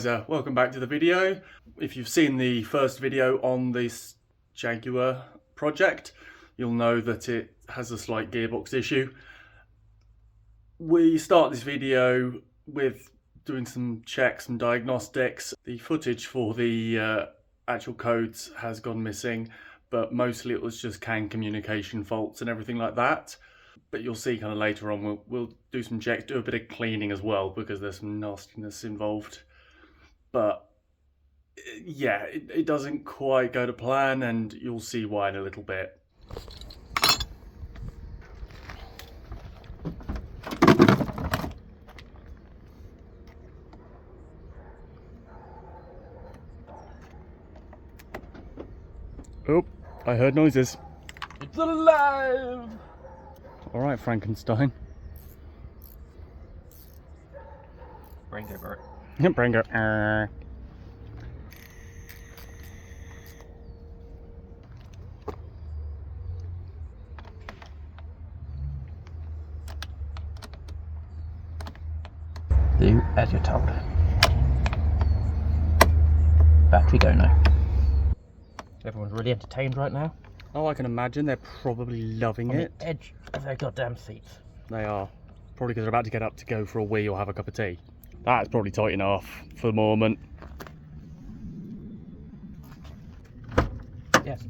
guys, welcome back to the video. If you've seen the first video on this Jaguar project, you'll know that it has a slight gearbox issue. We start this video with doing some checks and diagnostics. The footage for the actual codes has gone missing, but mostly it was just CAN communication faults and everything like that. But you'll see kind of later on, we'll do some checks, do a bit of cleaning as well, because there's some nastiness involved. But yeah, it doesn't quite go to plan, and you'll see why in a little bit. Oh, I heard noises. It's alive! Alright, Frankenstein. Brango Bert. Brango. Do as you're told. Battery go now. Everyone's really entertained right now. Oh, I can imagine they're probably loving On it. the edge of their goddamn seats. They are. Probably because they're about to get up to go for a wee or have a cup of tea. That's probably tight enough for the moment. Yes.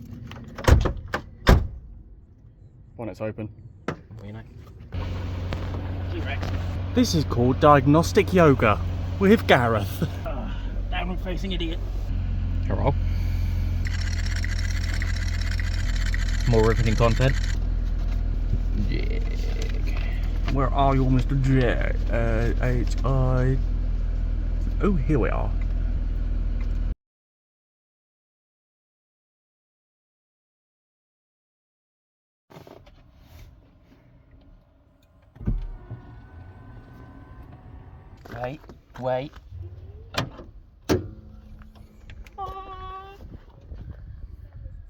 Bonnet's open. Well, you know. T-Rex. This is called Diagnostic Yoga with Gareth. Downward facing idiot. Hello. More riveting content. Jag. Where are you, Mr. Jag? H-I... Oh, here we are. Wait.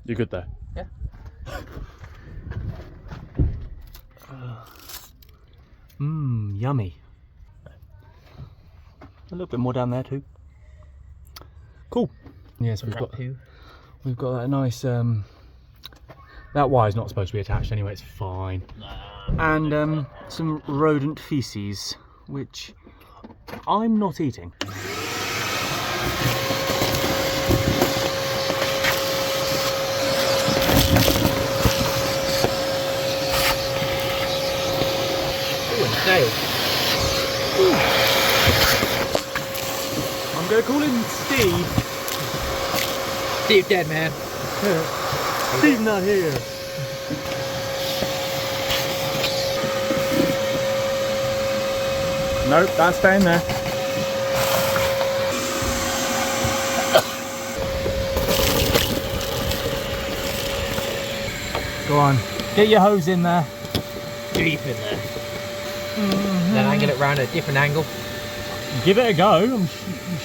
You good there? Yeah. Yummy. A little bit more down there too. Cool. Yes, we've got that nice that wire's not supposed to be attached anyway, it's fine. And some rodent feces, which I'm not eating. I'm gonna call him Steve. Steve dead, man. Steve's not here. Nope, that's staying there. Go on, get your hose in there. Deep in there. Then angle it round at a different angle. Give it a go. I'm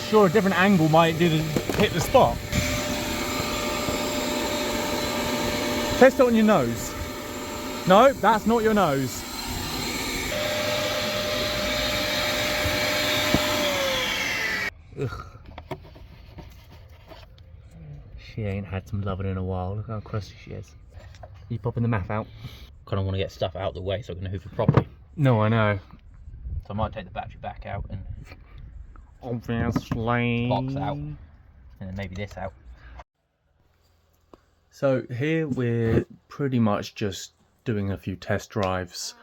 sure a different angle might hit the spot. Test it on your nose. No, that's not your nose. Ugh. She ain't had some loving in a while. Look how crusty she is. You popping the math out? Kind of want to get stuff out of the way so I can hoover properly. No, I know. So I might take the battery back out and obviously box out, and then maybe this out. So here we're pretty much just doing a few test drives,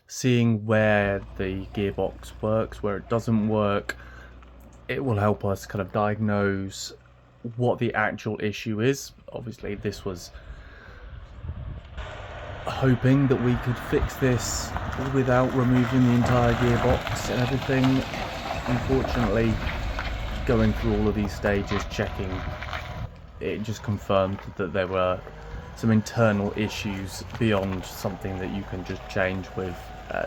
seeing where the gearbox works, where it doesn't work. It will help us kind of diagnose what the actual issue is. Obviously this was hoping that we could fix this without removing the entire gearbox and everything. Unfortunately, going through all of these stages, checking, it just confirmed that there were some internal issues beyond something that you can just change with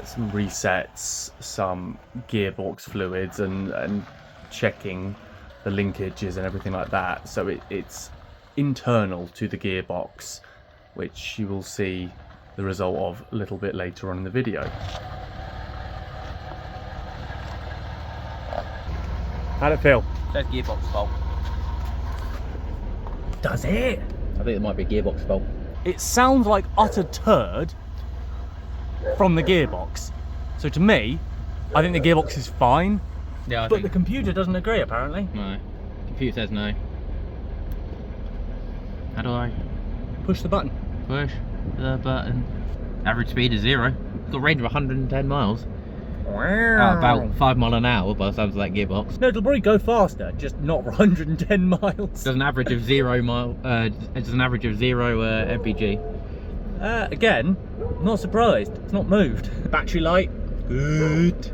some resets, some gearbox fluids, and checking the linkages and everything like that. So it's internal to the gearbox, which you will see the result of a little bit later on in the video. How'd it feel? Says gearbox fault. Does it? I think it might be a gearbox fault. It sounds like utter turd from the gearbox. So to me, I think the gearbox is fine. Yeah, But the computer doesn't agree, apparently. No. Computer says no. How do I Push the button. push the button? Average speed is 0. It's got a range of 110 miles. About 5 miles an hour by the sounds of that gearbox. No, it'll probably go faster, just not 110 miles. Does an average of 0 mpg. Again, not surprised. It's not moved. Battery light, good.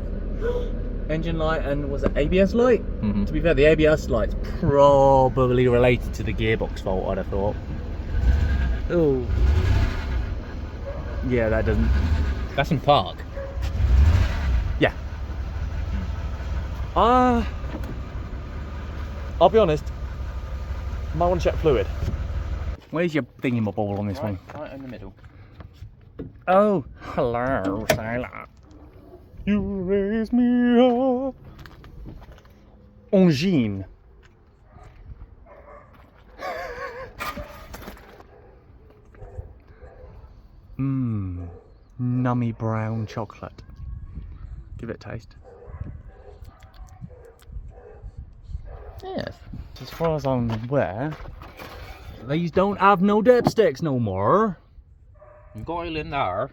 Engine light, and was it ABS light? Mm-hmm. To be fair, the ABS light's probably related to the gearbox fault, I'd have thought. Oh. Yeah, that doesn't... That's in park. Yeah. I'll be honest, might want to check fluid. Where's your thingy-my-ball on this thing? Right in the middle. Oh, hello, sailor. You raise me up. Angine. Mmm, nummy brown chocolate. Give it a taste. Yes. As far as I'm aware, these don't have no dipsticks no more. You've got oil in there.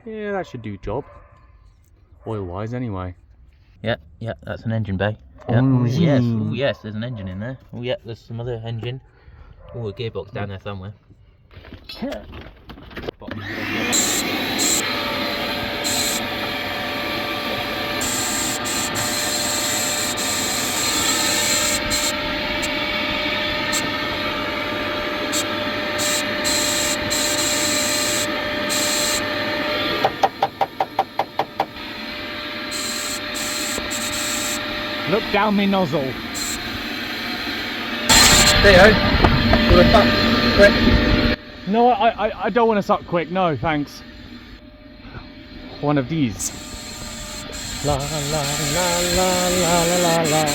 Yeah, that should do job. Oil-wise, anyway. Yeah, that's an engine bay. Oh, Yeah. Ooh, yes, mm. ooh, yes, there's an engine in there. Oh yeah, there's some other engine. Oh, a gearbox down there somewhere. Bottom of the gearbox. Look down me nozzle. Theo, you want to fuck quick? No, I don't want to suck quick. No, thanks. One of these. La la la la la la la.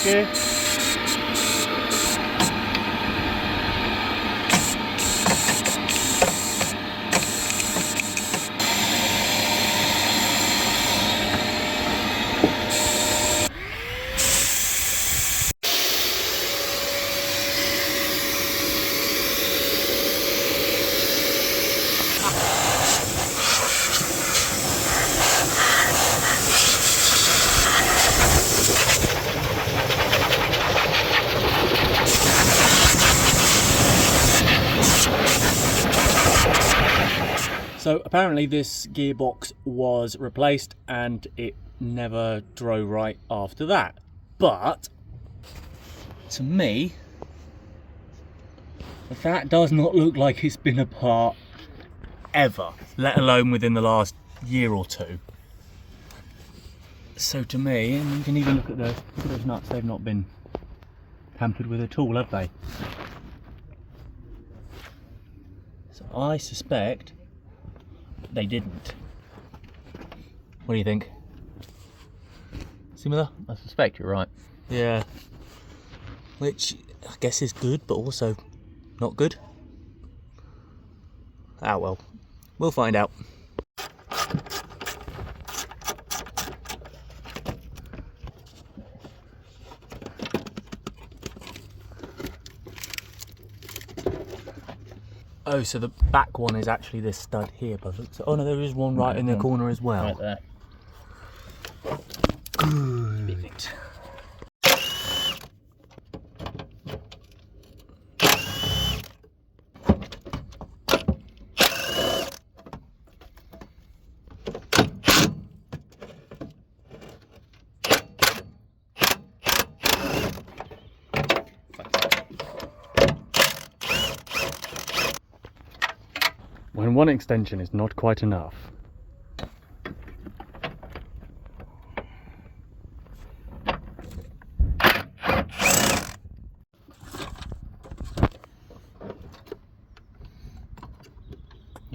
Okay. So apparently this gearbox was replaced and it never drove right after that. But to me, that does not look like it's been apart ever, let alone within the last year or two. So to me, and you can even look at those nuts, they've not been tampered with at all, have they? So I suspect they didn't. What do you think? Similar? I suspect you're right. Yeah. Which I guess is good, but also not good. Ah well, we'll find out. Oh, so the back one is actually this stud here, but oh no, there is one right in the corner as well. Right there. Good. When one extension is not quite enough.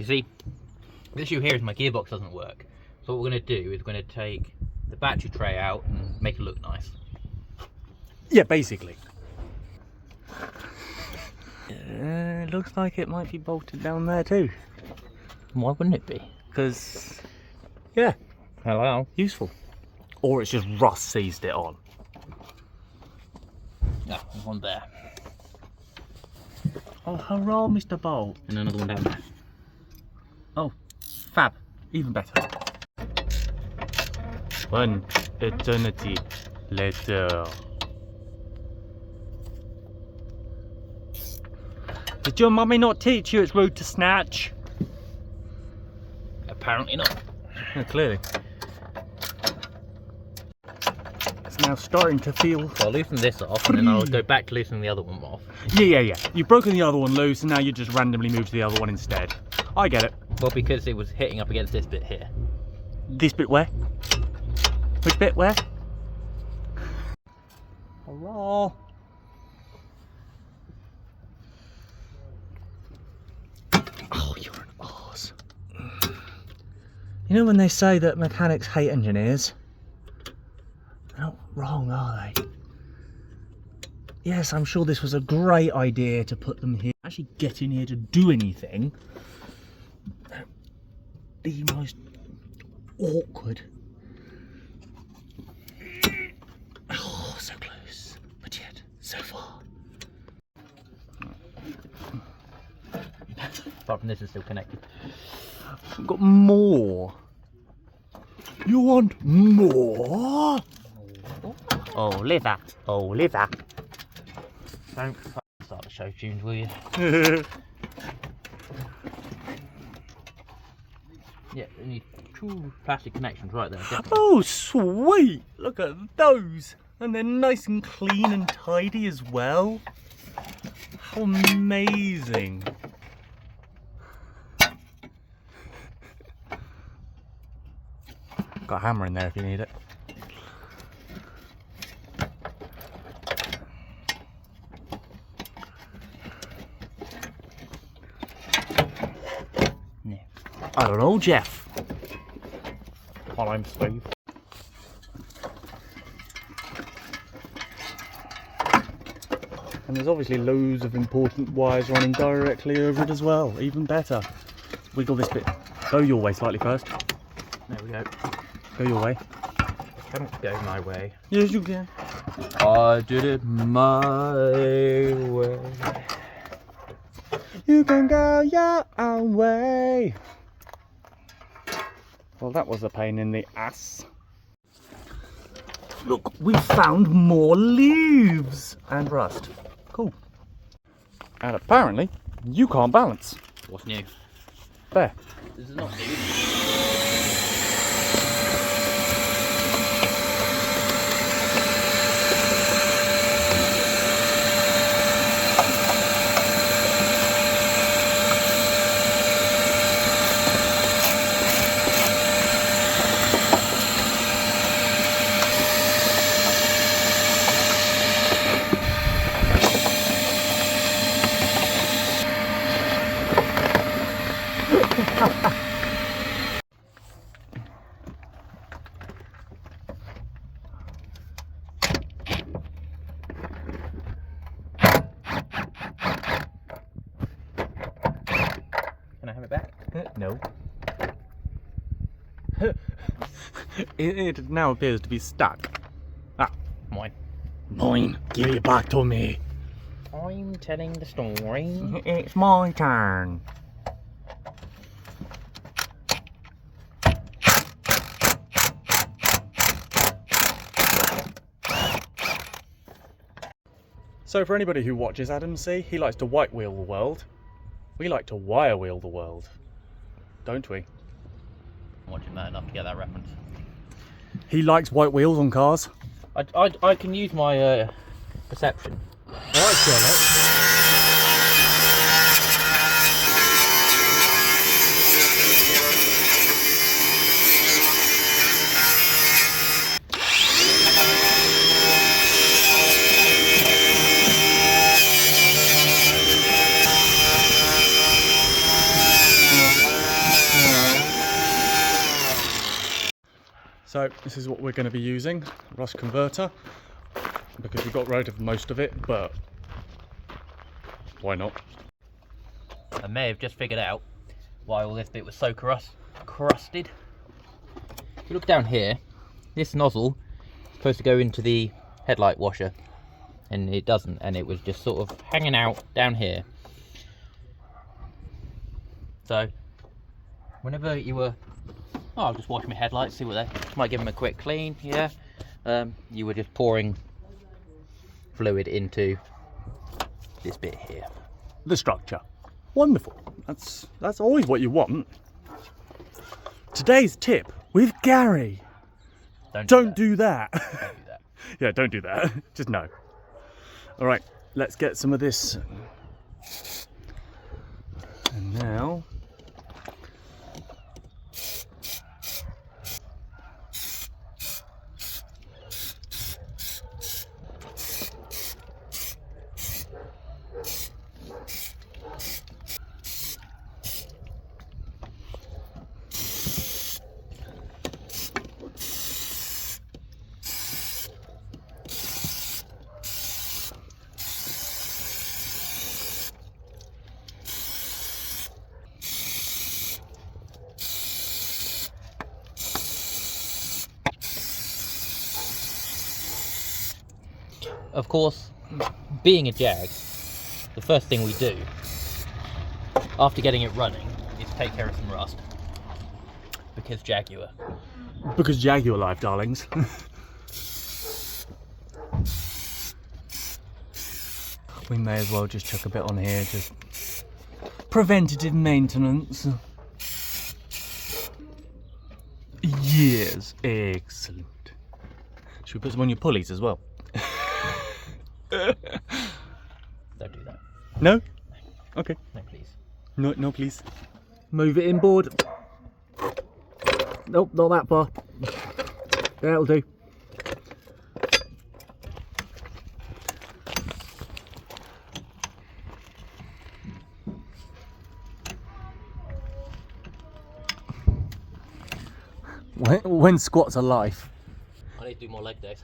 see, the issue here is my gearbox doesn't work. So what we're going to do is we're going to take the battery tray out and make it look nice. Yeah, basically. It looks like it might be bolted down there too. Why wouldn't it be? Because, yeah, Hello. useful. Or it's just rust seized it on. No, there's one there. Oh, hurrah, Mr. Bolt. And another one down there. Oh, fab. Even better. One eternity later. Did your mummy not teach you it's rude to snatch? Apparently not. Yeah, clearly. It's now starting to feel... So I'll loosen this off and then I'll go back to loosening the other one off. Yeah. You've broken the other one loose and now you just randomly move to the other one instead. I get it. Well, because it was hitting up against this bit here. This bit where? Which bit where? Hurrah! Oh, you're an arse. You know when they say that mechanics hate engineers? They're not wrong, are they? Yes, I'm sure this was a great idea to put them here. Actually get in here to do anything. The most awkward. Oh, so close, but yet so far. Apart from this, is still connected. We've got more. You want more? Oh, liver. Oh, liver. Don't start the show tunes, will you? Yeah, we need 2 plastic connections right there. Definitely. Oh, sweet! Look at those. And they're nice and clean and tidy as well. How amazing. Got a hammer in there if you need it. Yeah. I don't know, Jeff. While I'm Steve. And there's obviously loads of important wires running directly over it as well. Even better. Wiggle this bit. Go your way slightly first. There we go. Go your way. I cannot go my way. Yes, you can. I did it my way. You can go your own way. Well, that was a pain in the ass. Look, we found more leaves and rust. Cool. And apparently, you can't balance. What's new? There. This is not new. Can I have it back? No. It now appears to be stuck. Ah, Mine. mine. Give it back to me. I'm telling the story. It's my turn. So for anybody who watches Adam C, he likes to white wheel the world. We like to wire wheel the world, don't we? I'm watching that enough to get that reference. He likes white wheels on cars. I can use my perception. Alright, Sherlock. Right, this is what we're going to be using, rust converter, because we got rid of most of it, but why not? I may have just figured out why all this bit was so crusted. If you look down here, this nozzle is supposed to go into the headlight washer, and it doesn't, and it was just sort of hanging out down here. So whenever you were, oh, I'll just wash my headlights, see what they might, give them a quick clean, yeah. You were just pouring fluid into this bit here. The structure. Wonderful. That's always what you want. Today's tip with Gary. Don't do that. Don't do that. Yeah, don't do that. Just no. All right, let's get some of this. And now, of course, being a Jag, the first thing we do after getting it running is take care of some rust, because Jaguar. because Jaguar life, darlings. We may as well just chuck a bit on here, just preventative maintenance. Yes, excellent. Should we put some on your pulleys as well? Don't do that. No? Okay. No, please. No, please. Move it inboard. Nope, not that far. That'll do. When squats are life. I need to do more leg days.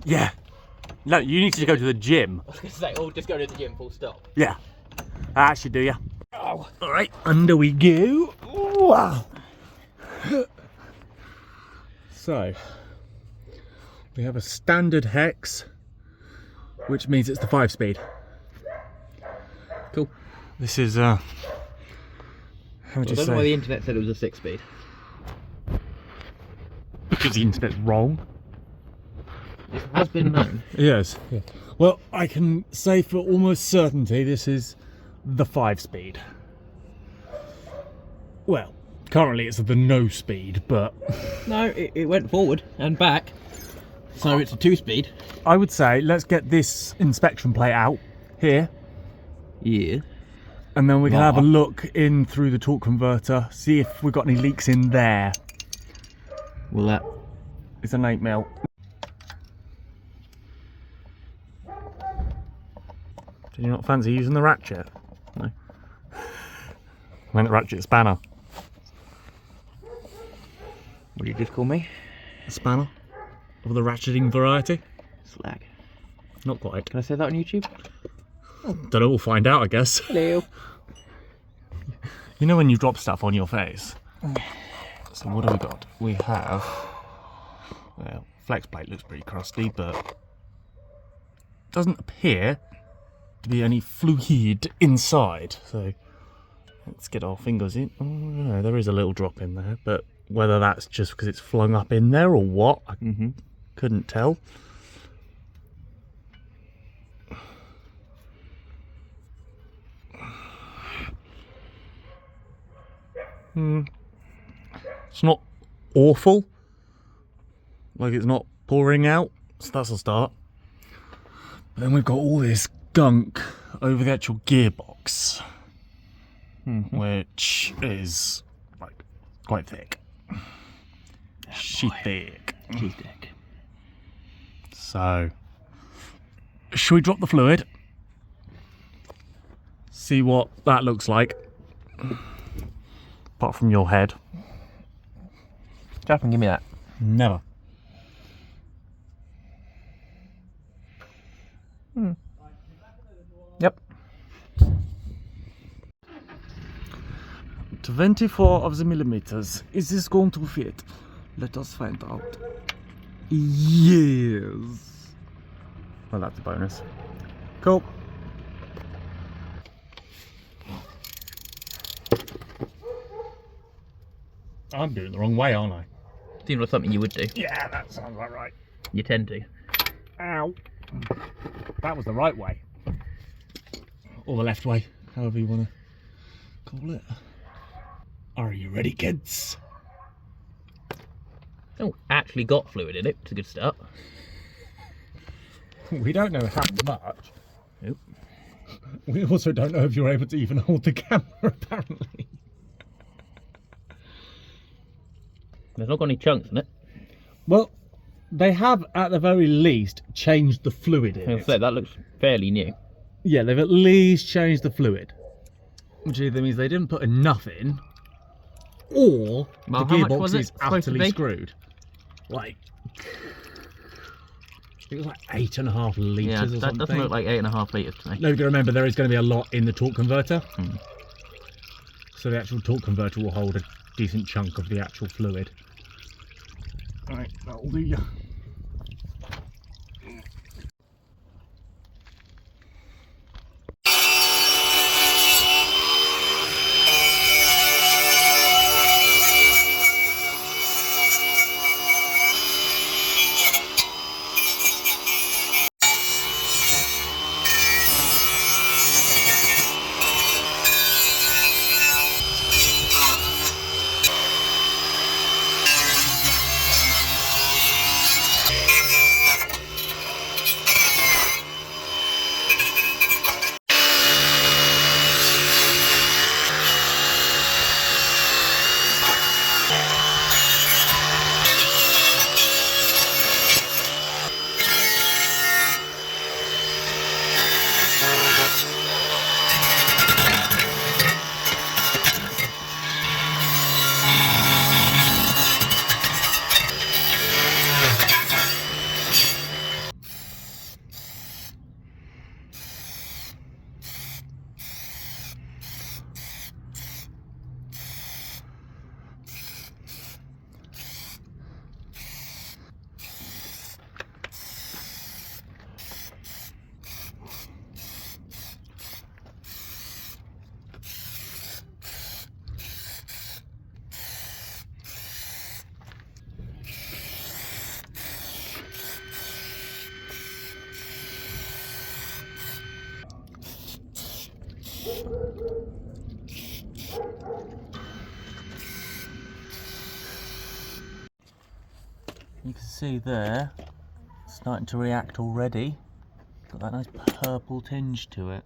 Yeah. No, you need to go to the gym. I was going to say, oh, just go to the gym, full stop. Yeah. That should do ya. Oh. Alright, under we go. Wow. So, we have a standard hex, which means it's the 5-speed. Cool. This is, how would I you don't know why say? the internet said it was a 6-speed. Because the internet's wrong. It has been known. Yes. Yeah. Well, I can say for almost certainty this is the 5-speed. Well, currently it's the no speed, but No, it went forward and back, so it's a 2-speed. I would say let's get this inspection plate out here, Yeah. and then we can have a look in through the torque converter, see if we've got any leaks in there. Well, that... It's an 8mm. Did you not fancy using the ratchet? No. I meant the ratchet spanner. What did you just call me? A spanner of the ratcheting variety? Slag. Not quite. Can I say that on YouTube? Don't know, we'll find out, I guess. Hello. You know when you drop stuff on your face? So what do we got? We have... Well, flex plate looks pretty crusty, but... doesn't appear to be any fluid inside. So let's get our fingers in. Oh no, there is a little drop in there, but whether that's just because it's flung up in there or what, I couldn't tell. It's not awful. Like it's not pouring out, so that's a start. But then we've got all this gunk over the actual gearbox, which is like quite thick. She's thick. She's thick. So, should we drop the fluid? See what that looks like. Apart from your head. Jack, give me that. Never. Yep. 24 of the millimeters. Is this going to fit? Let us find out. Yes. Well, that's a bonus. Cool. I'm doing it the wrong way, aren't I? Seems like something you would do. Yeah, that sounds about right. You tend to. Ow. That was the right way. Or the left way, however you want to call it. Are you ready, kids? Oh, actually got fluid in it. It's a good start. We don't know how much. Nope. We also don't know if you're able to even hold the camera, apparently. There's not got any chunks in it. Well, they have, at the very least, changed the fluid in I was it. gonna say, that looks fairly new. Yeah, they've at least changed the fluid. Which either means they didn't put enough in, or Well, the how much gearbox was it is supposed to utterly be? screwed. Like, it was like 8.5 litres Yeah, or that something. doesn't look like 8.5 litres to me. No, you've got to remember there is going to be a lot in the torque converter. Hmm. So the actual torque converter will hold a decent chunk of the actual fluid. Right, that'll do you. You can see there, it's starting to react already. Got that nice purple tinge to it,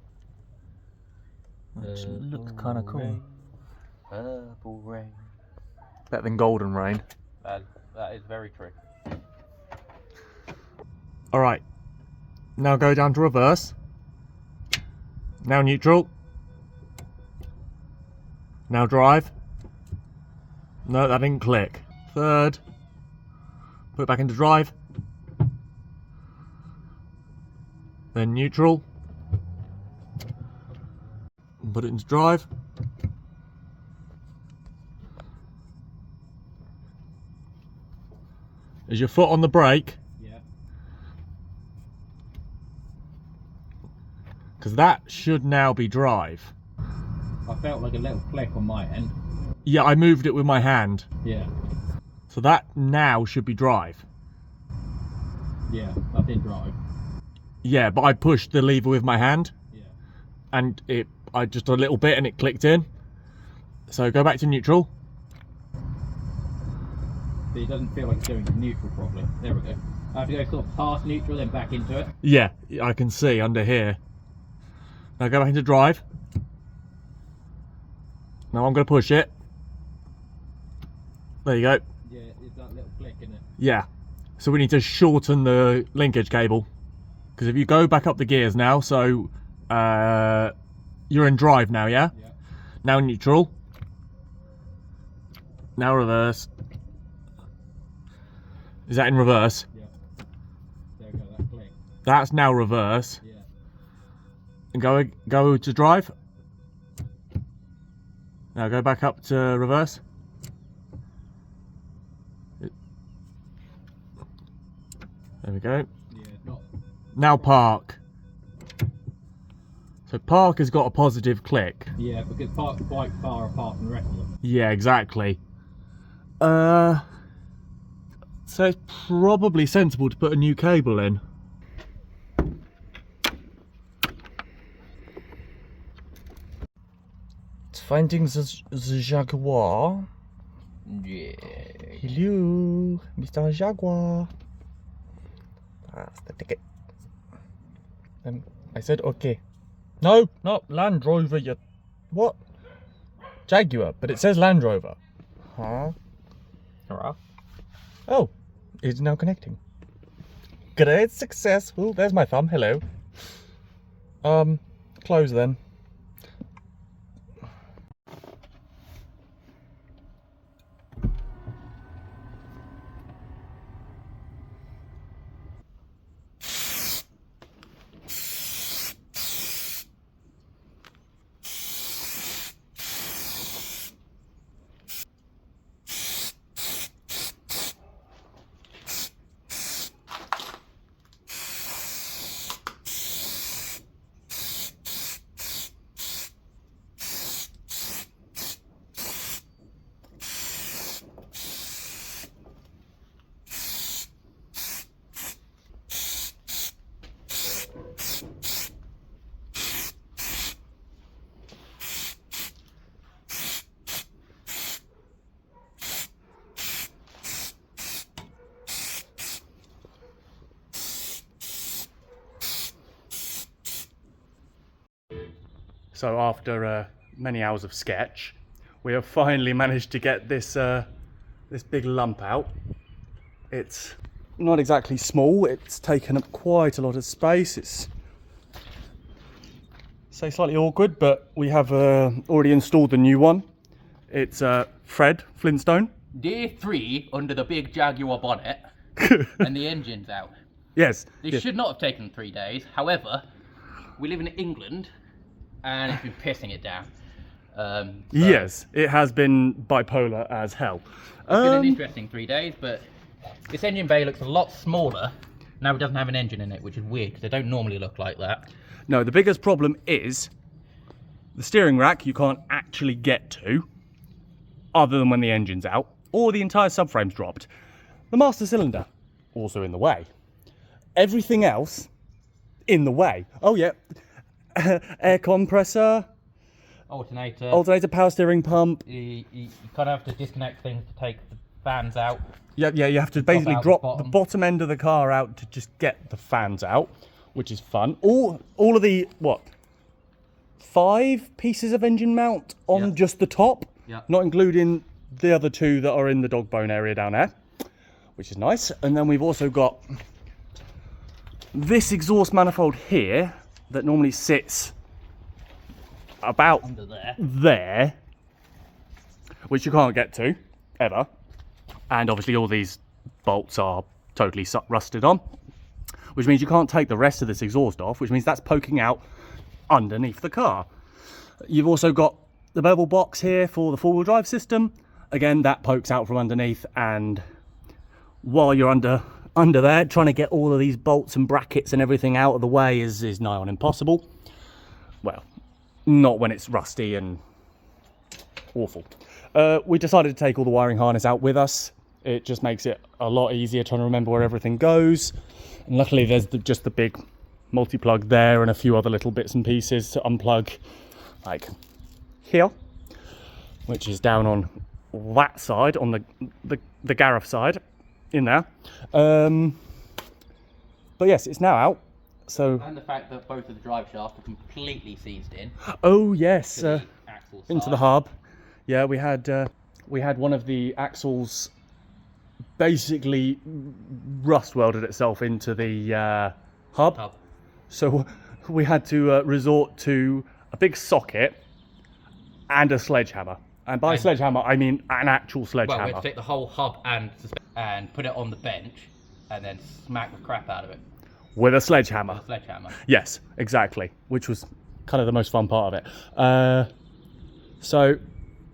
which looks kind of cool. Purple rain. Better than golden rain. That is very true. Alright, now go down to reverse. Now neutral. Now drive. No, that didn't click. Third. Put it back into drive. Then neutral. Put it into drive. Is your foot on the brake? Yeah. Because that should now be drive. I felt like a little click on my end. Yeah, I moved it with my hand. Yeah. So that now should be drive. Yeah, I did drive. Yeah, but I pushed the lever with my hand. Yeah. And I just a little bit and it clicked in. So go back to neutral. But it doesn't feel like it's going to neutral properly. There we go. I have to go sort of past neutral, then back into it. Yeah, I can see under here. Now go back into drive. Now I'm going to push it. There you go. Yeah, it's that little click in it. Yeah. So we need to shorten the linkage cable. Because if you go back up the gears now, so you're in drive now, yeah? Yeah. Now neutral. Now reverse. Is that in reverse? Yeah. There we go, that click. That's now reverse. Yeah. And go to drive. Now go back up to reverse. There we go. Yeah, not. Now park. So park has got a positive click. Yeah, because park's quite far apart from the rest of them. Yeah, exactly. So it's probably sensible to put a new cable in. It's finding the Jaguar. Yeah. Hello, Mr. Jaguar. That's the ticket. I said okay. No, not Land Rover, you... What? Jaguar, but it says Land Rover. Huh? Alright. Oh, it's now connecting. Great success. Ooh, there's my thumb. Hello. Close then. So after many hours of sketch, we have finally managed to get this this big lump out. It's not exactly small, it's taken up quite a lot of space. It's slightly awkward, but we have already installed the new one. It's Fred Flintstone. Day 3 under the big Jaguar bonnet, and the engine's out. Yes. This yes. should not have taken 3 days. However, we live in England, and it's been pissing it down. Yes, it has been bipolar as hell. It's been an interesting 3 days, but this engine bay looks a lot smaller now. It doesn't have an engine in it, which is weird because they don't normally look like that. No, the biggest problem is the steering rack you can't actually get to, other than when the engine's out, or the entire subframe's dropped. The master cylinder, also in the way. Everything else, in the way. Oh yeah, air compressor, alternator, power steering pump. You kind of have to disconnect things to take the fans out. Yeah, you have to basically drop the bottom end of the car out to just get the fans out, which is fun. All of the, what, 5 pieces of engine mount on just the top, not including the other 2 that are in the dog bone area down there, which is nice. And then we've also got this exhaust manifold here that normally sits about under there, which you can't get to ever. And obviously all these bolts are totally rusted on, which means you can't take the rest of this exhaust off, which means that's poking out underneath the car. You've also got the bevel box here for the four-wheel drive system. Again, that pokes out from underneath, and while you're under there trying to get all of these bolts and brackets and everything out of the way is nigh on impossible. Well, not when it's rusty and awful. We decided to take all the wiring harness out with us. It just makes it a lot easier trying to remember where everything goes. And luckily there's just the big multi-plug there and a few other little bits and pieces to unplug, like here, which is down on that side, on the Gareth side, in there. But yes, it's now out. So, and the fact that both of the drive shafts are completely seized in. Oh yes, into the hub. Yeah, we had one of the axles basically rust welded itself into the hub. So we had to resort to a big socket and a sledgehammer. And by sledgehammer, I mean an actual sledgehammer. Well, we had to take the whole hub and and put it on the bench and then smack the crap out of it With a sledgehammer. with a sledgehammer. Yes, exactly. Which was kind of the most fun part of it. So,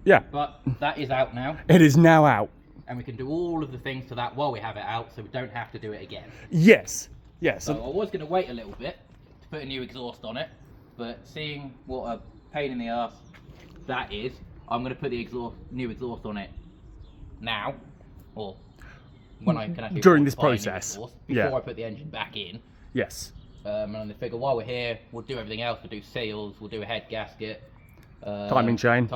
yeah. But that is out now, It is now out. and we can do all of the things to that while we have it out, so we don't have to do it again. Yes. Yes. So I was going to wait a little bit to put a new exhaust on it, but seeing what a pain in the ass that is, I'm going to put the new exhaust on it now, or when I can actually during this buy a new process. exhaust, Yeah. before I put the engine back in. Yes. And I figure while we're here, we'll do everything else. We'll do seals, we'll do a head gasket, Timing chain.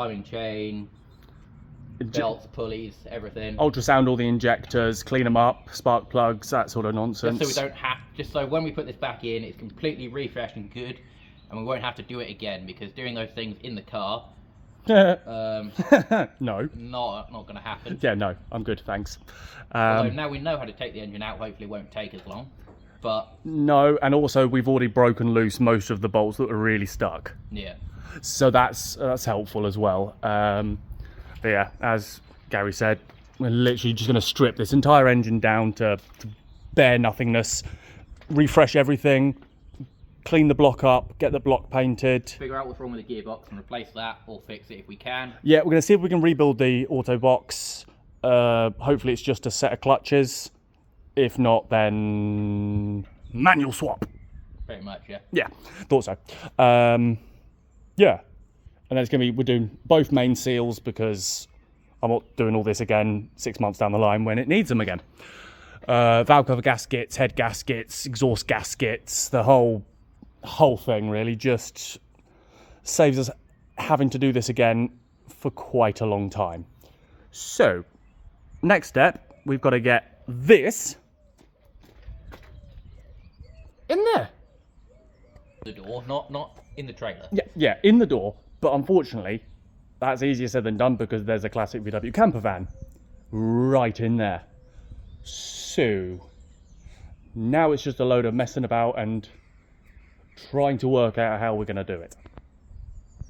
Belts, pulleys, everything. Ultrasound all the injectors, clean them up, spark plugs, that sort of nonsense. Just so we don't have, just so when we put this back in, it's completely refreshed and good, and we won't have to do it again, because doing those things in the car, No. not going to happen. Yeah, no, I'm good, thanks. Although now we know how to take the engine out, hopefully it won't take as long. But no, and also we've already broken loose most of the bolts that were really stuck. yeah, So that's helpful as well. But yeah, as Gary said, we're literally just going to strip this entire engine down to bare nothingness, refresh everything, clean the block up, get the block painted. figure out what's wrong with the gearbox and replace that, or fix it if we can. Yeah, we're going to see if we can rebuild the auto box. Hopefully it's just a set of clutches. If not, then manual swap. Pretty much, yeah. Yeah, thought so. Yeah, and then it's going to be, we're doing both main seals because I'm not doing all this again 6 months down the line when it needs them again. Valve cover gaskets, head gaskets, exhaust gaskets, the whole thing really just saves us having to do this again for quite a long time. So, next step, we've got to get this in there. The door, not in the trailer. Yeah, in the door. But unfortunately, that's easier said than done because there's a classic VW camper van right in there. So now it's just a load of messing about and trying to work out how we're going to do it,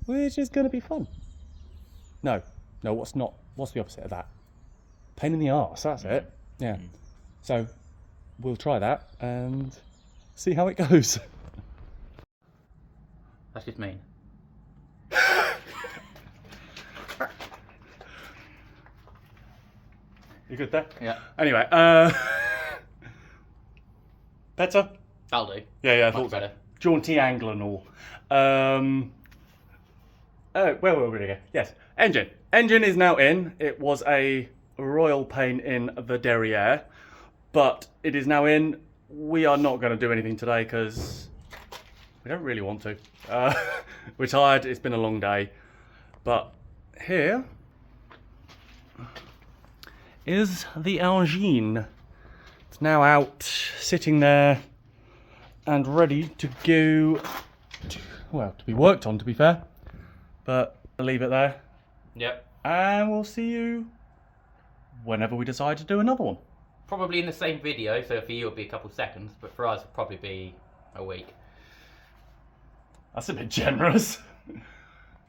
which is going to be fun. No, what's not? What's the opposite of that? Pain in the arse. That's it. Yeah. So we'll try that and see how it goes. That's just mean. You good there? Yeah. Anyway, better? I'll do. Yeah, I Much thought so. better. Jaunty angle and all. Where were we again? Yes, engine. Engine is now in. It was a royal pain in the derriere, but it is now in. We are not going to do anything today because we don't really want to. We're tired. It's been a long day. But here is the engine. It's now out, sitting there, and ready to go, to be worked on, to be fair. But I'll leave it there. Yep. And we'll see you whenever we decide to do another one. Probably in the same video, so for you it'll be a couple seconds, but for us it'll probably be a week. That's a bit generous.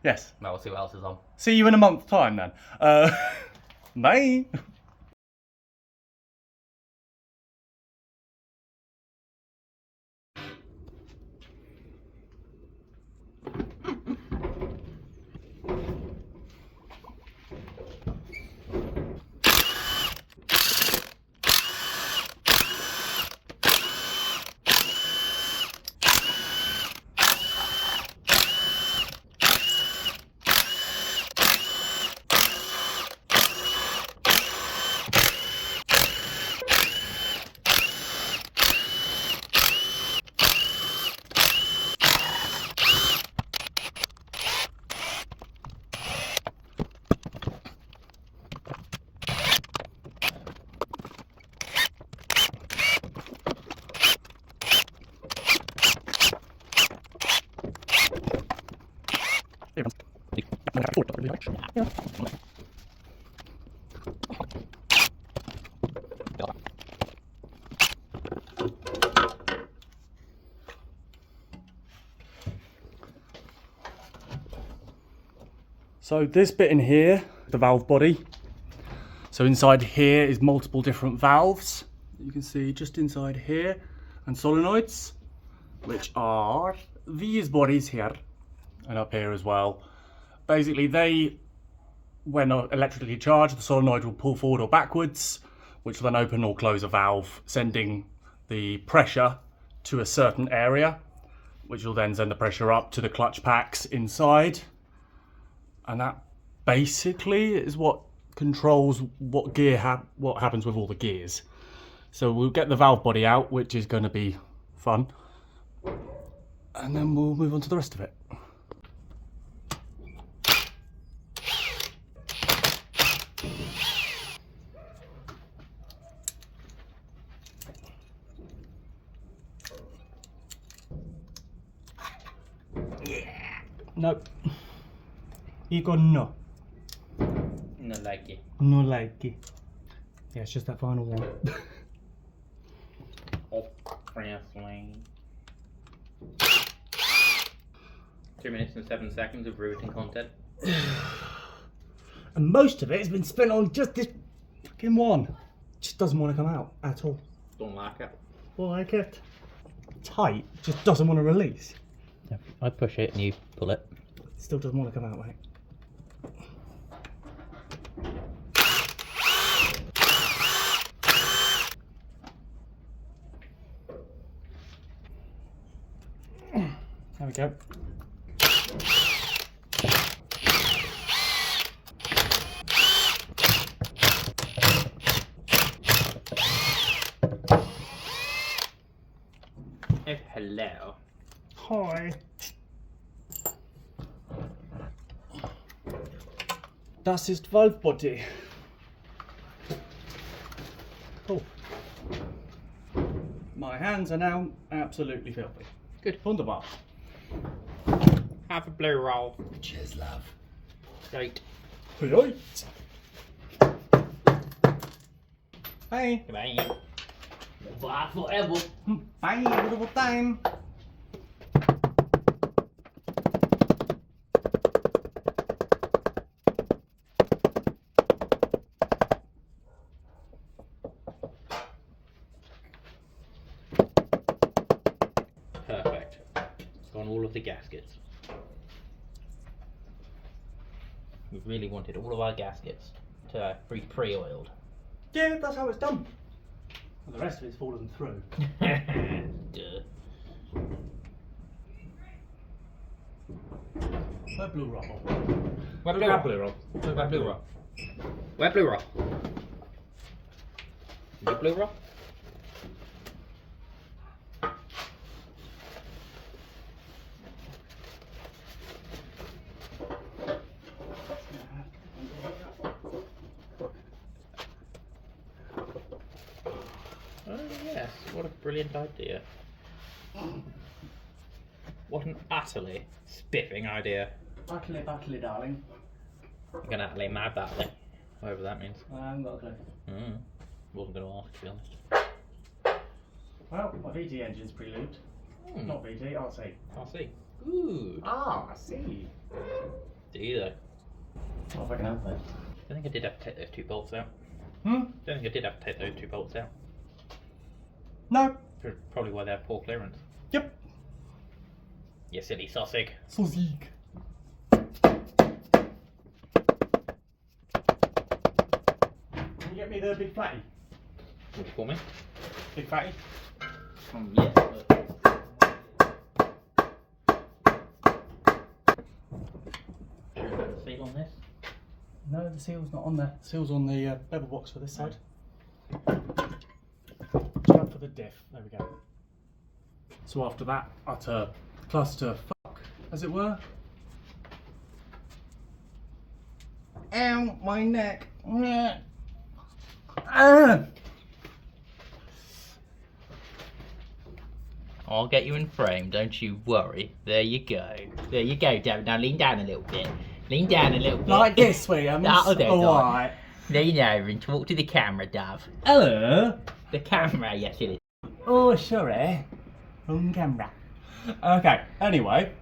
Yes. Well, we'll see what else is on. See you in a month's time then. Bye. So this bit in here, the valve body. So inside here is multiple different valves. You can see just inside here, and solenoids, which are these bodies here and up here as well. Basically, they, when electrically charged, the solenoid will pull forward or backwards, which will then open or close a valve, sending the pressure to a certain area, which will then send the pressure up to the clutch packs inside. And that basically is what controls what what happens with all the gears. So we'll get the valve body out, which is going to be fun, and then we'll move on to the rest of it. Nope. You got no. Not like it. No like it. Yeah, it's just that final one. Oh, wrestling. 2 minutes and 7 seconds of riveting content. And most of it has been spent on just this fucking one. Just doesn't want to come out at all. Don't like it. Well, like it. Tight, just doesn't want to release. Yeah, I push it and you pull it. Still doesn't want to come out, mate. There we go. Oh, hello. Hi. Das ist Valvebody. Oh. My hands are now absolutely filthy. Good. Wunderbar. Have a blue roll. Cheers, love. Great. Right. Bye. Goodbye. Bye forever. Bye, beautiful time. Perfect. It's on all of the gaskets. We really wanted all of our gaskets to be pre-oiled. Yeah, that's how it's done. And the rest of it's fallen through. Duh. Where blue roll? Where blue roll? Blue roll. Where blue roll? Where blue roll? Where blue roll? Oh yes, what a brilliant idea. What an utterly spiffing idea. Utterly, darling. You're gonna utterly mad that thing, whatever that means. I haven't got a clue. Wasn't gonna ask, to be honest. Well, my VT engine's pre-lubed. Not VT, RC. I'll see. Ooh. Ah, I see. Do you though? What if I can help that? I think I did have to take those 2 bolts out. Don't think I did have to take those 2 bolts out. No. Probably why they have poor clearance. Yep. You silly sausage. Sausage. Can you get me the big fatty? What for me? Big fatty? Yes. Should we put the seal on this? No, the seal's not on there. The seal's on the bevel box for this side. Jump for the diff. There we go. So after that utter cluster fuck, as it were. Ow, my neck. Ah! I'll get you in frame, don't you worry. There you go. There you go, David. Now lean down a little bit. Lean down a little bit. Like this, Williams. That'll do, alright. Lean over and talk to the camera, Dove. Hello. The camera, yes it is. Oh, sorry. Wrong camera. Okay, anyway.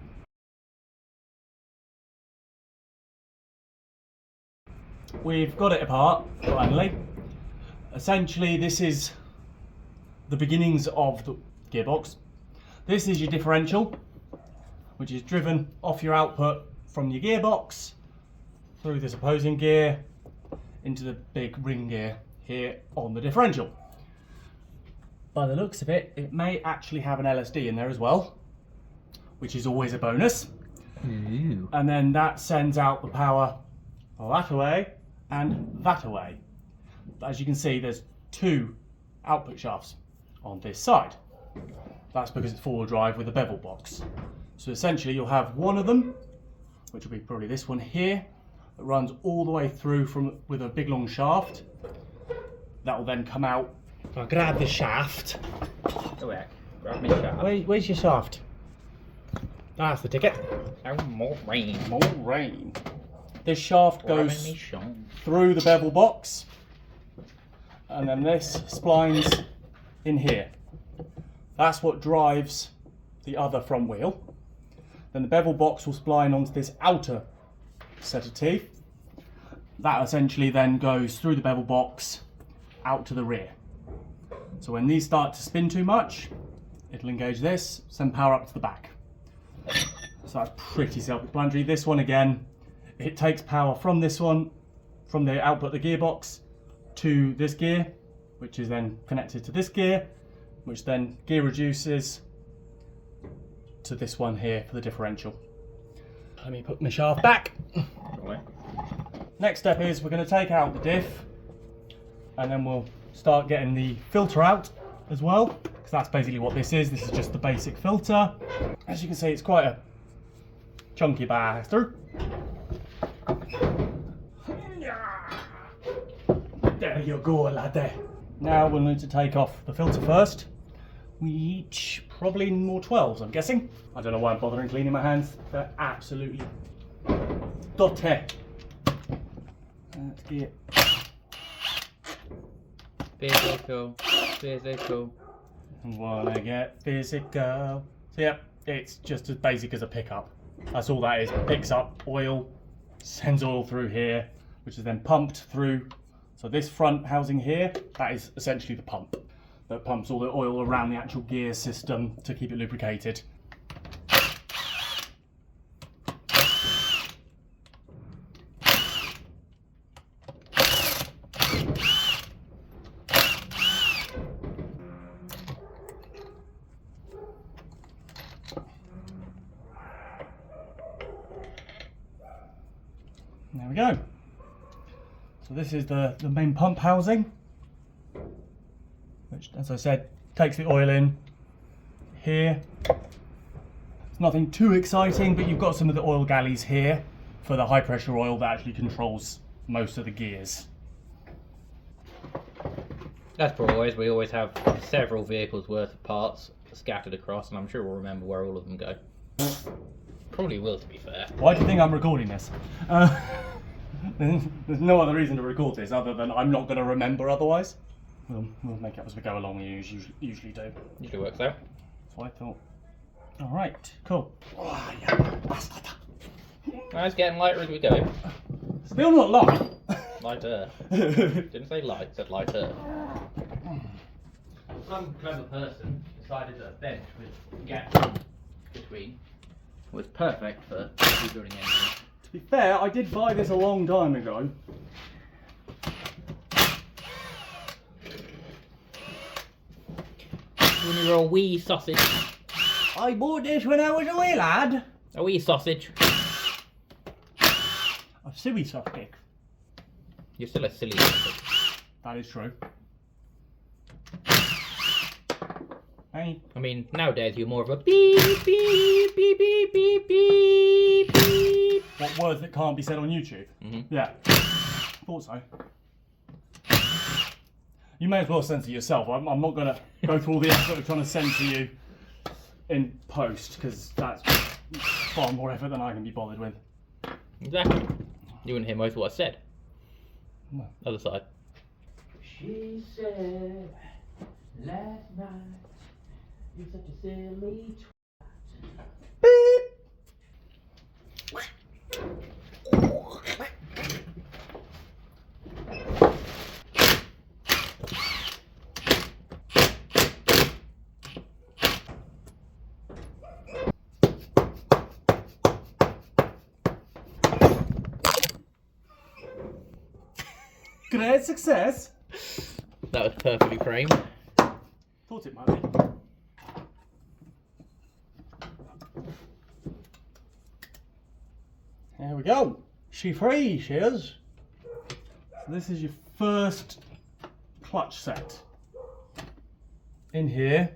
we've got it apart finally. Essentially, this is the beginnings of the gearbox. This is your differential, which is driven off your output from your gearbox through this opposing gear into the big ring gear here on the differential. By the looks of it, it may actually have an LSD in there as well, which is always a bonus. Ooh. And then that sends out the power that away and that away. As you can see, there's two output shafts on this side. That's because it's four-wheel drive with a bevel box. So essentially you'll have one of them, which will be probably this one here, that runs all the way through with a big long shaft. That will then come out. I'll grab the shaft. Oh yeah, grab me shaft. Where's your shaft? That's the ticket. Oh, more rain. More rain. This shaft Grabbing goes me shaft. through the bevel box, and then this splines in here. That's what drives the other front wheel. Then the bevel box will spline onto this outer set of teeth. That essentially then goes through the bevel box out to the rear. So when these start to spin too much, it'll engage this, send power up to the back. So that's pretty self-explanatory. This one again, it takes power from this one, from the output of the gearbox to this gear, which is then connected to this gear, which then gear reduces to this one here for the differential. Let me put my shaft back. Next step is we're going to take out the diff, and then we'll start getting the filter out as well, because that's basically what this is. This is just the basic filter. As you can see, it's quite a chunky bastard. There you go, laddie. Now we'll need to take off the filter first. We each probably more 12s, I'm guessing. I don't know why I'm bothering cleaning my hands. They're absolutely dirty. Let's get physical. Wanna get physical. So yeah, it's just as basic as a pickup. That's all that is. Picks up oil, sends oil through here, which is then pumped through. So this front housing here, that is essentially the pump that pumps all the oil around the actual gear system to keep it lubricated. There we go. So this is the main pump housing, which, as I said, takes the oil in here. It's nothing too exciting, but you've got some of the oil galleys here for the high pressure oil that actually controls most of the gears. As per always, we always have several vehicles worth of parts scattered across, and I'm sure we'll remember where all of them go. Probably will, to be fair. Why do you think I'm recording this? There's no other reason to record this other than I'm not going to remember otherwise. We'll make it up as we go along, we usually do. Usually works out. That's what I thought. Alright, cool. Oh, yeah. Now it's getting lighter as we go. Still not light. Lighter. Didn't say light, said lighter. Some clever person decided that a bench with gaps between was perfect for rebuilding engines. To be fair, I did buy this a long time ago. When you're a wee sausage. I bought this when I was a wee lad. A wee sausage. A silly sausage. You're still a silly sausage. That is true. Hey. I mean, nowadays you're more of a beep, beep, beep, beep, beep, beep, beep. What words that can't be said on YouTube? Mm-hmm. Yeah. Thought so. You may as well censor yourself. I'm not going to go through all the effort of trying to censor you in post, because that's far more effort than I can be bothered with. Exactly. You wouldn't hear most of what I said. No. Other side. She said last night you're such a silly Great success. That was perfectly framed. Thought it might be. There we go. She free, she is. So this is your first clutch set. In here,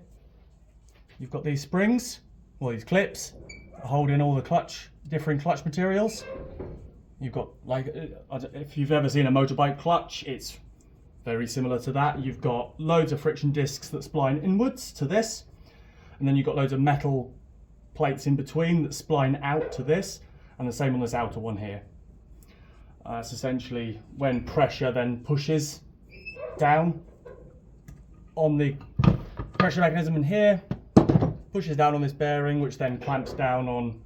you've got these springs, or these clips, that hold in all the clutch, different clutch materials. You've got, like, if you've ever seen a motorbike clutch, it's very similar to that. You've got loads of friction discs that spline inwards to this, and then you've got loads of metal plates in between that spline out to this, and the same on this outer one here. It's essentially when pressure then pushes down on the pressure mechanism in here, pushes down on this bearing, which then clamps down on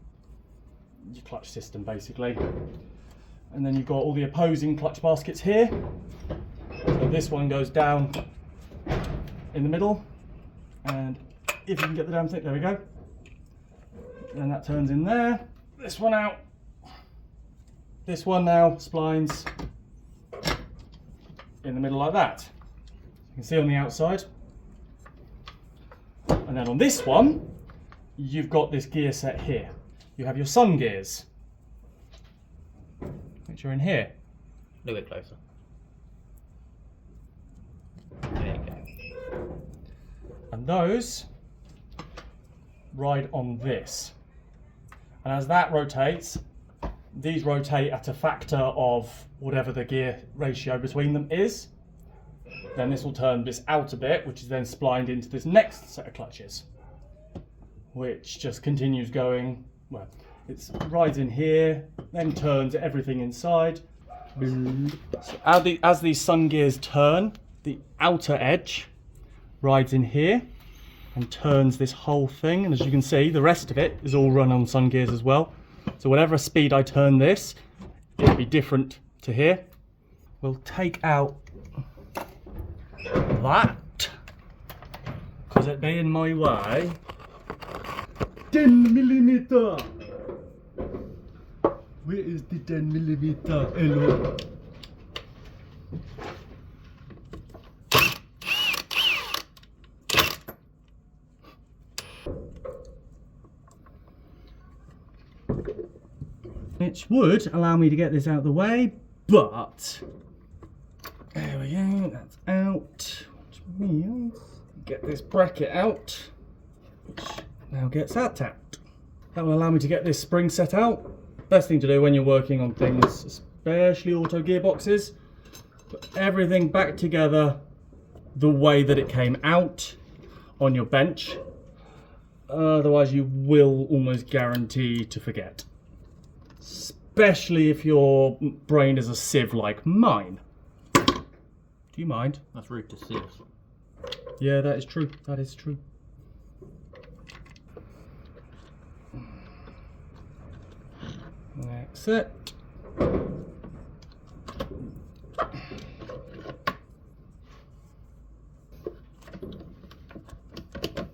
your clutch system basically. And then you've got all the opposing clutch baskets here. So this one goes down in the middle, and if you can get the damn thing, there we go. And that turns in there. This one out. This one now splines in the middle like that. You can see on the outside. And then on this one, you've got this gear set here. You have your sun gears, which are in here. A little bit closer. There you go. And those ride on this. And as that rotates, these rotate at a factor of whatever the gear ratio between them is. Then this will turn this outer bit, which is then splined into this next set of clutches, which just continues going. Well, it rides in here, then turns everything inside. So as these sun gears turn, the outer edge rides in here and turns this whole thing. And as you can see, the rest of it is all run on sun gears as well. So whatever speed I turn this, it'll be different to here. We'll take out that, because it be in my way. 10mm. Where is the 10mm? Hello. Which would allow me to get this out of the way, but there we go, that's out. Which means get this bracket out, which now gets that out. That will allow me to get this spring set out. Best thing to do when you're working on things, especially auto gearboxes, put everything back together the way that it came out on your bench. Otherwise you will almost guarantee to forget. Especially if your brain is a sieve like mine. Do you mind? That's rude to sieves. Yeah, that is true. That is true. That's it.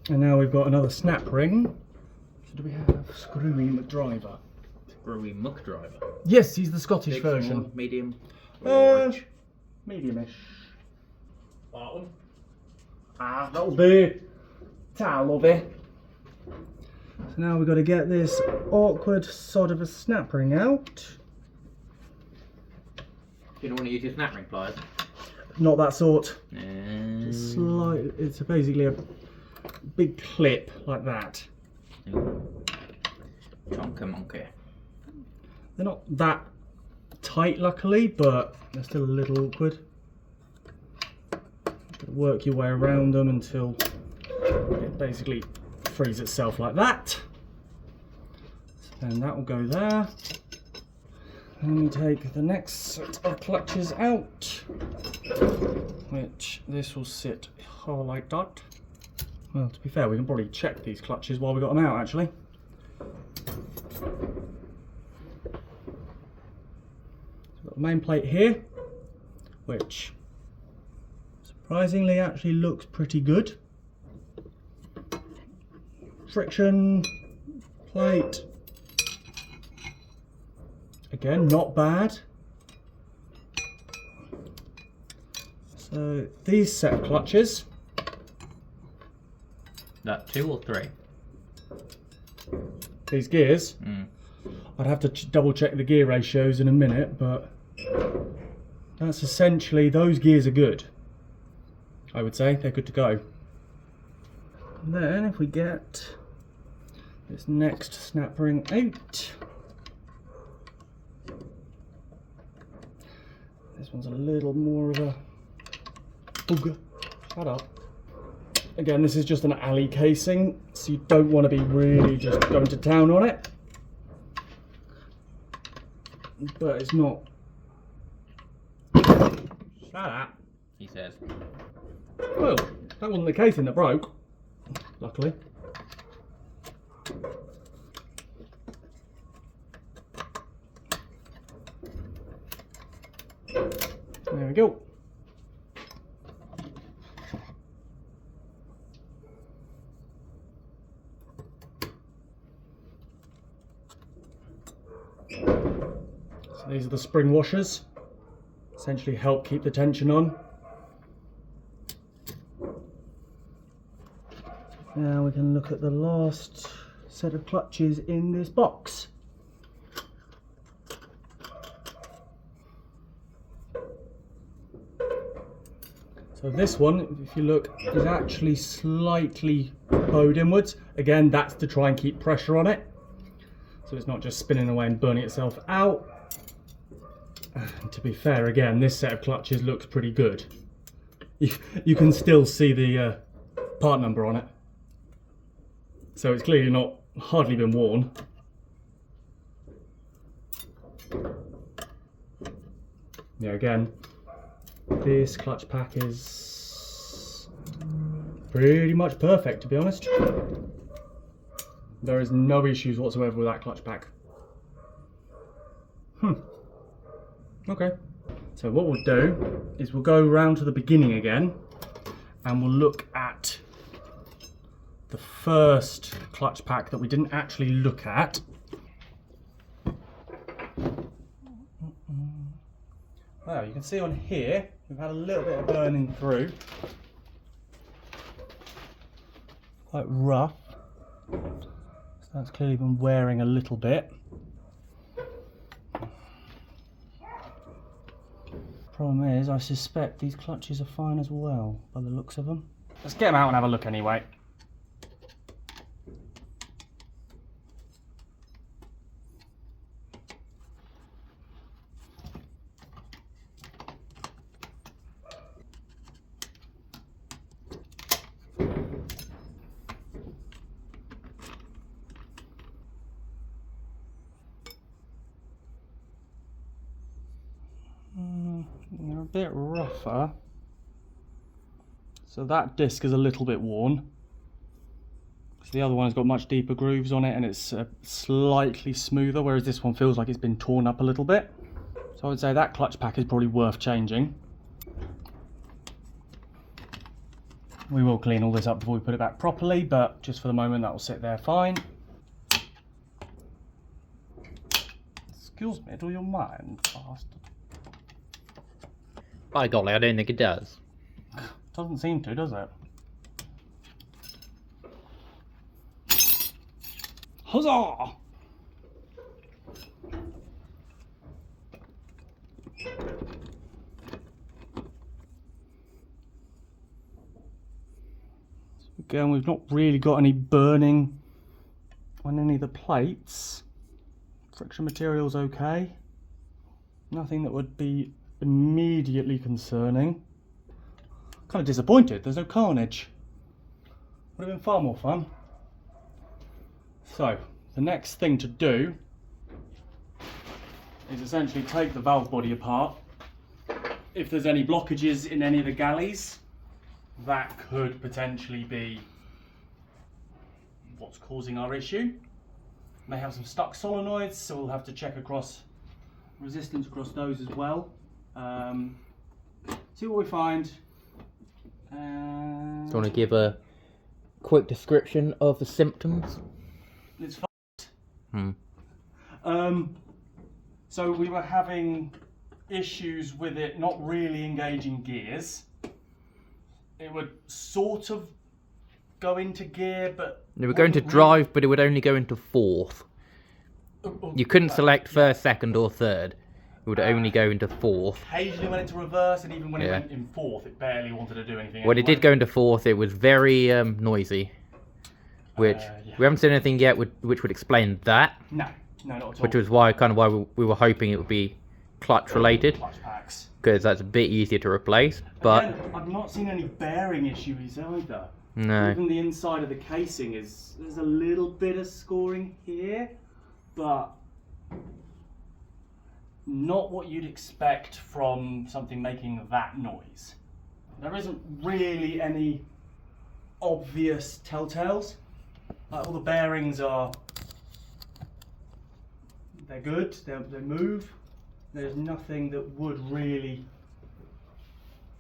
And now we've got another snap ring. So do we have Screwy McDriver? Screwy muck driver. Yes, he's the Scottish Big, version. small, medium, large. Medium-ish. That one. Ah, that'll do. I love it. So now we've got to get this awkward sort of a snap ring out. Do you want to use your snap ring pliers? Not that sort. It's basically a big clip like that. Chonka monkey. They're not that tight, luckily, but they're still a little awkward. Work your way around them until it basically frees itself like that. And that will go there. Then we take the next set of clutches out, which this will sit like that. Well, to be fair, we can probably check these clutches while we got them out, actually. So we've got the main plate here, which surprisingly actually looks pretty good. Friction plate, again, not bad. So these set of clutches, That 2 or 3? these gears, Mm. I'd have to double check the gear ratios in a minute, but that's essentially, those gears are good. I would say they're good to go. And then if we get this next snap ring out, this one's a little more of a booger. Shut up. Again, this is just an alley casing, so you don't want to be really just going to town on it. But it's not. Shut up. He says. Well, that wasn't the casing that broke, luckily. There we go. So these are the spring washers, essentially help keep the tension on. Now we can look at the last set of clutches in this box. So this one, if you look, is actually slightly bowed inwards. Again, that's to try and keep pressure on it, so it's not just spinning away and burning itself out. And to be fair, again, this set of clutches looks pretty good. You can still see the part number on it, so it's clearly not hardly been worn. Yeah, again, this clutch pack is pretty much perfect, to be honest. There is no issues whatsoever with that clutch pack. Okay, so what we'll do is we'll go round to the beginning again and we'll look at the first clutch pack that we didn't actually look at. Well, you can see on here we've had a little bit of burning through. Quite rough. So that's clearly been wearing a little bit. Problem is, I suspect these clutches are fine as well, by the looks of them. Let's get them out and have a look anyway. They're a bit rougher, so that disc is a little bit worn. So the other one has got much deeper grooves on it and it's slightly smoother, whereas this one feels like it's been torn up a little bit. So I would say that clutch pack is probably worth changing. We will clean all this up before we put it back properly, but just for the moment that will sit there fine. Excuse me, do you mind, bastard? By golly, I don't think it does. Doesn't seem to, does it? Huzzah! Again, we've not really got any burning on any of the plates. Friction material's okay. Nothing that would be immediately concerning. Kind of disappointed, there's no carnage. Would have been far more fun. So, the next thing to do is essentially take the valve body apart. If there's any blockages in any of the galleys, that could potentially be what's causing our issue. May have some stuck solenoids, so we'll have to check across resistance across those as well. See what we find. Do you want to give a quick description of the symptoms? It's so we were having issues with it not really engaging gears. it would sort of go into gear, but They were going to drive, but it would only go into fourth. You couldn't select first, second, or third. It would only go into fourth. Occasionally went into reverse, and even when it went in fourth, it barely wanted to do anything. When it did go into fourth, it was very noisy. Which we haven't seen anything yet which would explain that. No, not at all. Which was why we were hoping it would be clutch related. Clutch packs. Because that's a bit easier to replace. But again, I've not seen any bearing issues either. No. Even the inside of the casing there's a little bit of scoring here, but not what you'd expect from something making that noise. There isn't really any obvious telltales. All the bearings they're good, they move. There's nothing that would really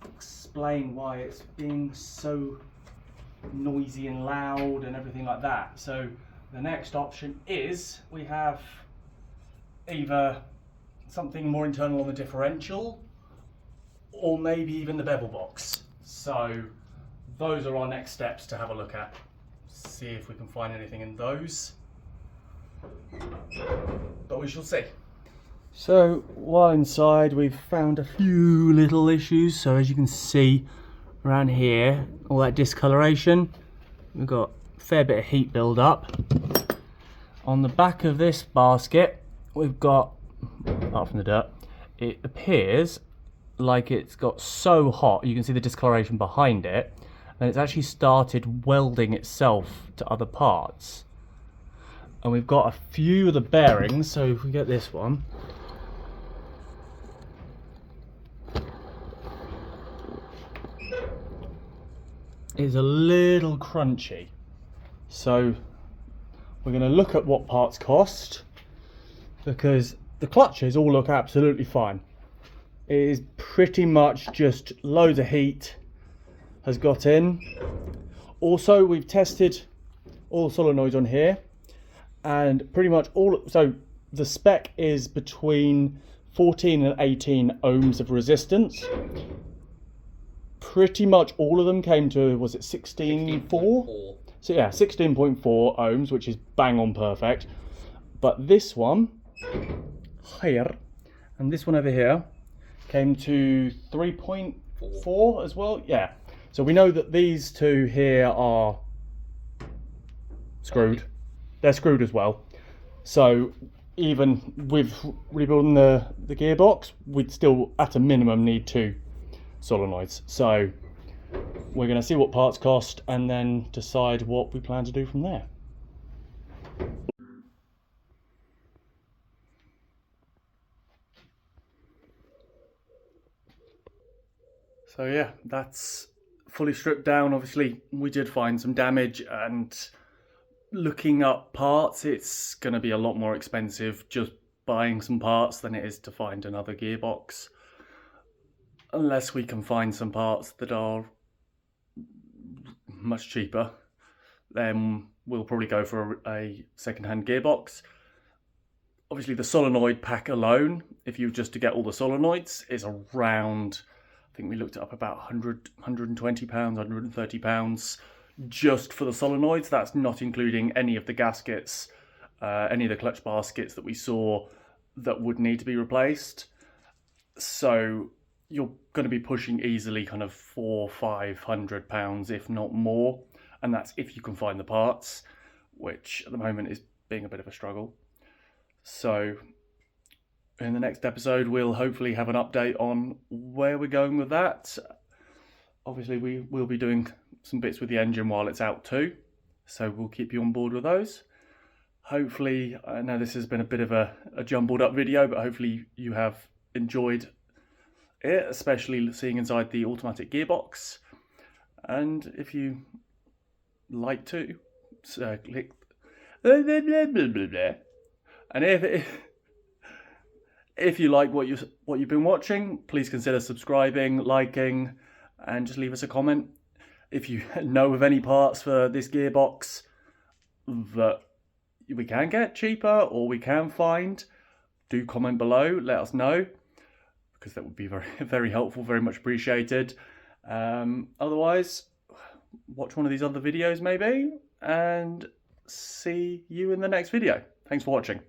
explain why it's being so noisy and loud and everything like that. So the next option is we have either something more internal on the differential, or maybe even the bevel box. So those are our next steps to have a look at. See if we can find anything in those. But we shall see. So while inside, we've found a few little issues. So as you can see around here, all that discoloration, we've got a fair bit of heat build up. On the back of this basket, we've got, apart from the dirt, it appears like it's got so hot, you can see the discoloration behind it, and it's actually started welding itself to other parts. And we've got a few of the bearings, so if we get this one, is a little crunchy. So we're going to look at what parts cost, because the clutches all look absolutely fine. It is pretty much just loads of heat has got in. Also, we've tested all solenoids on here, and pretty much all, so the spec is between 14 and 18 ohms of resistance. Pretty much all of them came to, was it 16.4? So yeah, 16.4 ohms, which is bang on perfect. But this one here and this one over here came to 3.4 as well. Yeah, so we know that these two here are screwed. They're screwed as well. So even with rebuilding the gearbox, we'd still at a minimum need 2 solenoids. So we're going to see what parts cost and then decide what we plan to do from there. So yeah, that's fully stripped down. Obviously we did find some damage, and looking up parts, it's going to be a lot more expensive just buying some parts than it is to find another gearbox. Unless we can find some parts that are much cheaper, then we'll probably go for a second-hand gearbox. Obviously the solenoid pack alone, if you just to get all the solenoids, is around, I think we looked it up, about 120 pounds, 130 pounds just for the solenoids. That's not including any of the gaskets, any of the clutch baskets that we saw that would need to be replaced. So you're going to be pushing easily kind of £400-500, if not more, and that's if you can find the parts, which at the moment is being a bit of a struggle. So in the next episode we'll hopefully have an update on where we're going with that. Obviously we will be doing some bits with the engine while it's out too, so we'll keep you on board with those. Hopefully, I know this has been a bit of a jumbled up video, but hopefully you have enjoyed it, especially seeing inside the automatic gearbox. And if you like to, click blah, blah, blah, blah, blah, blah. And if you like what you've been watching, please consider subscribing, liking, and just leave us a comment. If you know of any parts for this gearbox that we can get cheaper or we can find, do comment below, let us know, because that would be very, very helpful, very much appreciated. Otherwise, watch one of these other videos maybe, and see you in the next video. Thanks for watching.